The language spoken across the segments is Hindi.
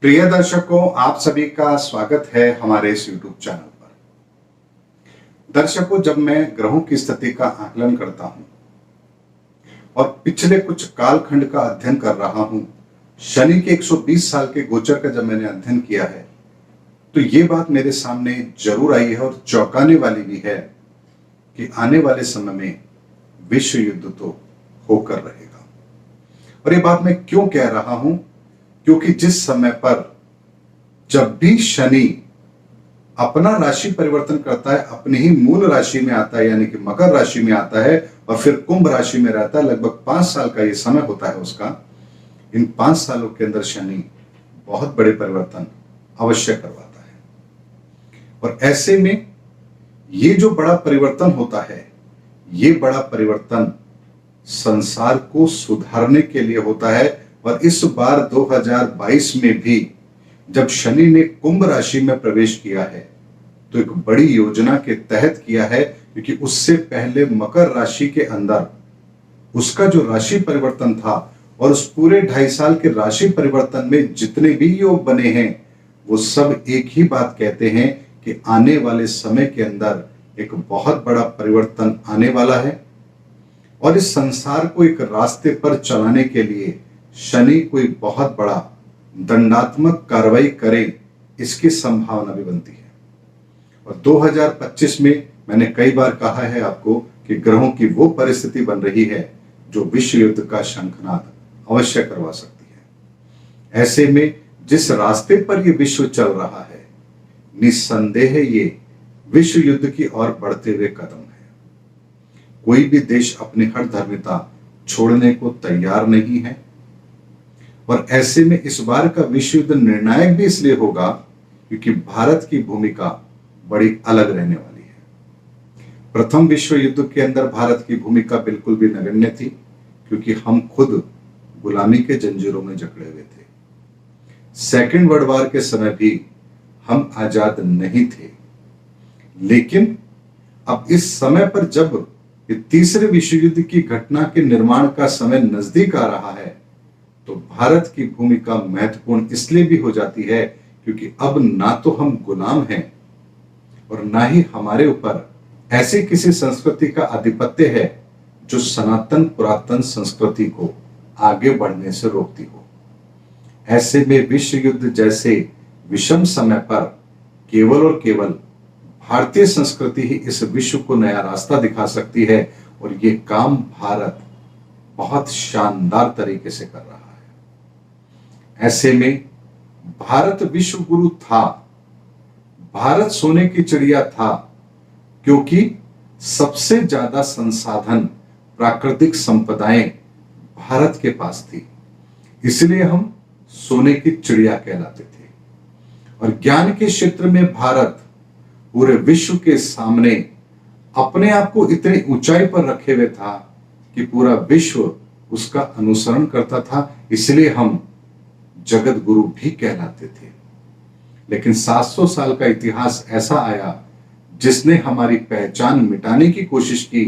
प्रिय दर्शकों, आप सभी का स्वागत है हमारे इस YouTube चैनल पर। दर्शकों, जब मैं ग्रहों की स्थिति का आकलन करता हूं और पिछले कुछ कालखंड का अध्ययन कर रहा हूं, शनि के 120 साल के गोचर का जब मैंने अध्ययन किया है, तो ये बात मेरे सामने जरूर आई है और चौंकाने वाली भी है कि आने वाले समय में विश्व युद्ध तो होकर रहेगा। और ये बात मैं क्यों कह रहा हूं? क्योंकि जिस समय पर जब भी शनि अपना राशि परिवर्तन करता है, अपनी ही मूल राशि में आता है, यानी कि मकर राशि में आता है और फिर कुंभ राशि में रहता है, लगभग 5 साल का ये समय होता है उसका। इन 5 सालों के अंदर शनि बहुत बड़े परिवर्तन अवश्य करवाता है। और ऐसे में ये जो बड़ा परिवर्तन होता है, ये बड़ा परिवर्तन संसार को सुधारने के लिए होता है। और इस बार 2022 में भी जब शनि ने कुंभ राशि में प्रवेश किया है, तो एक बड़ी योजना के तहत किया है, क्योंकि उससे पहले मकर राशि के अंदर उसका जो राशि परिवर्तन था और उस पूरे 2.5 साल के राशि परिवर्तन में जितने भी योग बने हैं, वो सब एक ही बात कहते हैं कि आने वाले समय के अंदर एक बहुत बड़ा परिवर्तन आने वाला है। और इस संसार को एक रास्ते पर चलाने के लिए शनि कोई बहुत बड़ा दंडात्मक कार्रवाई करे, इसकी संभावना भी बनती है। और 2025 में मैंने कई बार कहा है आपको कि ग्रहों की वो परिस्थिति बन रही है जो विश्व युद्ध का शंखनाद अवश्य करवा सकती है। ऐसे में जिस रास्ते पर ये विश्व चल रहा है, निस्संदेह ये विश्व युद्ध की ओर बढ़ते हुए कदम है। कोई भी देश अपनी हठधर्मिता छोड़ने को तैयार नहीं है। और ऐसे में इस बार का विश्व युद्ध निर्णायक भी इसलिए होगा क्योंकि भारत की भूमिका बड़ी अलग रहने वाली है। प्रथम विश्व युद्ध के अंदर भारत की भूमिका बिल्कुल भी नगण्य थी, क्योंकि हम खुद गुलामी के जंजीरों में जकड़े हुए थे। सेकेंड वर्ल्ड वॉर के समय भी हम आजाद नहीं थे। लेकिन अब इस समय पर जब तीसरे विश्व युद्ध की घटना के निर्माण का समय नजदीक आ रहा है, तो भारत की भूमिका महत्वपूर्ण इसलिए भी हो जाती है क्योंकि अब ना तो हम गुलाम हैं और ना ही हमारे ऊपर ऐसी किसी संस्कृति का आधिपत्य है जो सनातन पुरातन संस्कृति को आगे बढ़ने से रोकती हो। ऐसे में विश्व युद्ध जैसे विषम समय पर केवल और केवल भारतीय संस्कृति ही इस विश्व को नया रास्ता दिखा सकती है, और ये काम भारत बहुत शानदार तरीके से कर रहा है। ऐसे में भारत विश्व गुरु था, भारत सोने की चिड़िया था, क्योंकि सबसे ज्यादा संसाधन प्राकृतिक संपदाएं भारत के पास थी, इसलिए हम सोने की चिड़िया कहलाते थे। और ज्ञान के क्षेत्र में भारत पूरे विश्व के सामने अपने आप को इतनी ऊंचाई पर रखे हुए था कि पूरा विश्व उसका अनुसरण करता था, इसलिए हम जगत गुरु भी कहलाते थे। लेकिन 700 साल का इतिहास ऐसा आया जिसने हमारी पहचान मिटाने की कोशिश की,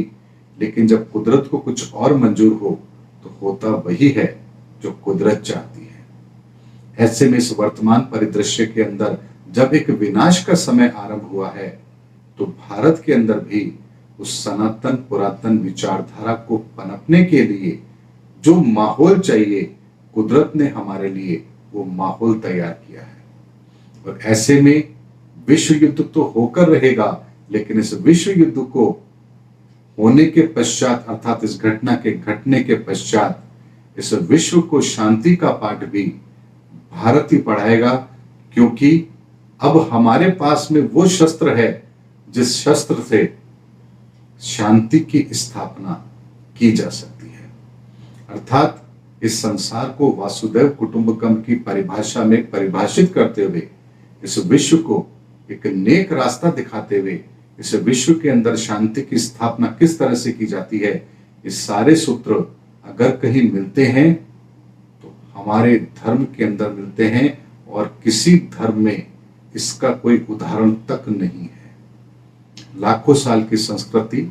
लेकिन जब कुदरत को कुछ और मंजूर हो तो होता वही है जो कुदरत चाहती है। ऐसे में इस वर्तमान परिदृश्य के अंदर जब एक विनाश का समय आरंभ हुआ है, तो भारत के अंदर भी उस सनातन पुरातन विचारधारा को पनपने के लिए जो माहौल चाहिए, कुदरत ने हमारे लिए वो माहौल तैयार किया है। और ऐसे में विश्व युद्ध तो होकर रहेगा, लेकिन इस विश्व युद्ध को होने के पश्चात, अर्थात इस घटना के घटने के पश्चात, इस विश्व को शांति का पाठ भी भारत ही पढ़ाएगा, क्योंकि अब हमारे पास में वो शस्त्र है जिस शस्त्र से शांति की स्थापना की जा सकती है। अर्थात इस संसार को वासुदेव कुटुंबकम की परिभाषा में परिभाषित करते हुए, इस विश्व को एक नेक रास्ता दिखाते हुए, इस विश्व के अंदर शांति की स्थापना किस तरह से की जाती है, ये सारे सूत्र अगर कहीं मिलते हैं तो हमारे धर्म के अंदर मिलते हैं, और किसी धर्म में इसका कोई उदाहरण तक नहीं है। लाखों साल की संस्कृति,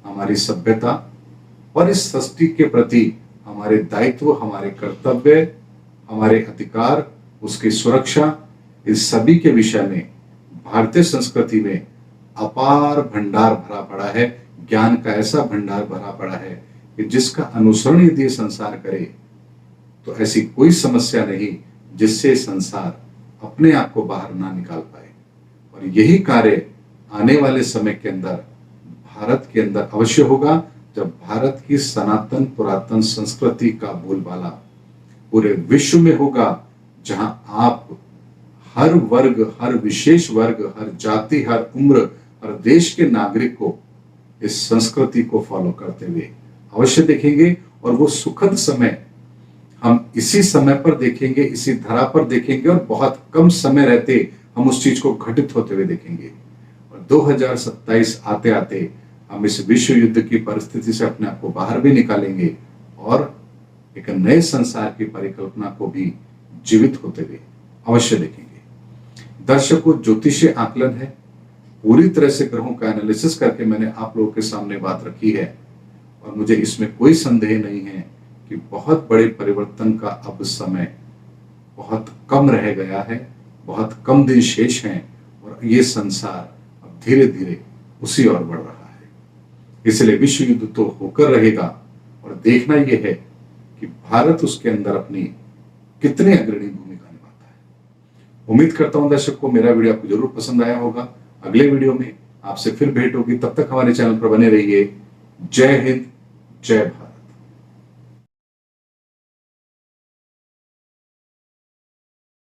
हमारी सभ्यता और इस सृष्टि के प्रति हमारे दायित्व, हमारे कर्तव्य, हमारे अधिकार उसकी सुरक्षा, इस सभी के विषय में भारतीय संस्कृति में अपार भंडार भरा पड़ा है। ज्ञान का ऐसा भंडार भरा पड़ा है कि जिसका अनुसरण यदि संसार करे तो ऐसी कोई समस्या नहीं जिससे संसार अपने आप को बाहर ना निकाल पाए। और यही कार्य आने वाले समय के अंदर भारत के अंदर अवश्य होगा, जब भारत की सनातन पुरातन संस्कृति का बोलबाला पूरे विश्व में होगा, जहां आप हर वर्ग, हर विशेष वर्ग, हर जाति, हर उम्र, हर देश के नागरिक को इस संस्कृति को फॉलो करते हुए अवश्य देखेंगे। और वो सुखद समय हम इसी समय पर देखेंगे, इसी धरा पर देखेंगे, और बहुत कम समय रहते हम उस चीज को घटित होते हुए देखेंगे। और 2027 आते आते हम इस विश्व युद्ध की परिस्थिति से अपने आप को बाहर भी निकालेंगे और एक नए संसार की परिकल्पना को भी जीवित होते हुए अवश्य देखेंगे। दर्शकों, ज्योतिषीय आकलन है, पूरी तरह से ग्रहों का एनालिसिस करके मैंने आप लोगों के सामने बात रखी है, और मुझे इसमें कोई संदेह नहीं है कि बहुत बड़े परिवर्तन का अब समय बहुत कम रह गया है, बहुत कम दिन शेष हैं, और ये संसार अब धीरे धीरे उसी ओर बढ़ रहा है। इसलिए विश्व युद्ध तो होकर रहेगा, और देखना यह है कि भारत उसके अंदर अपनी कितने अग्रणी भूमिका निभाता है। उम्मीद करता हूं दर्शक को मेरा वीडियो आपको जरूर पसंद आया होगा। अगले वीडियो में आपसे फिर भेंट होगी, तब तक हमारे चैनल पर बने रहिए। जय हिंद, जय भारत।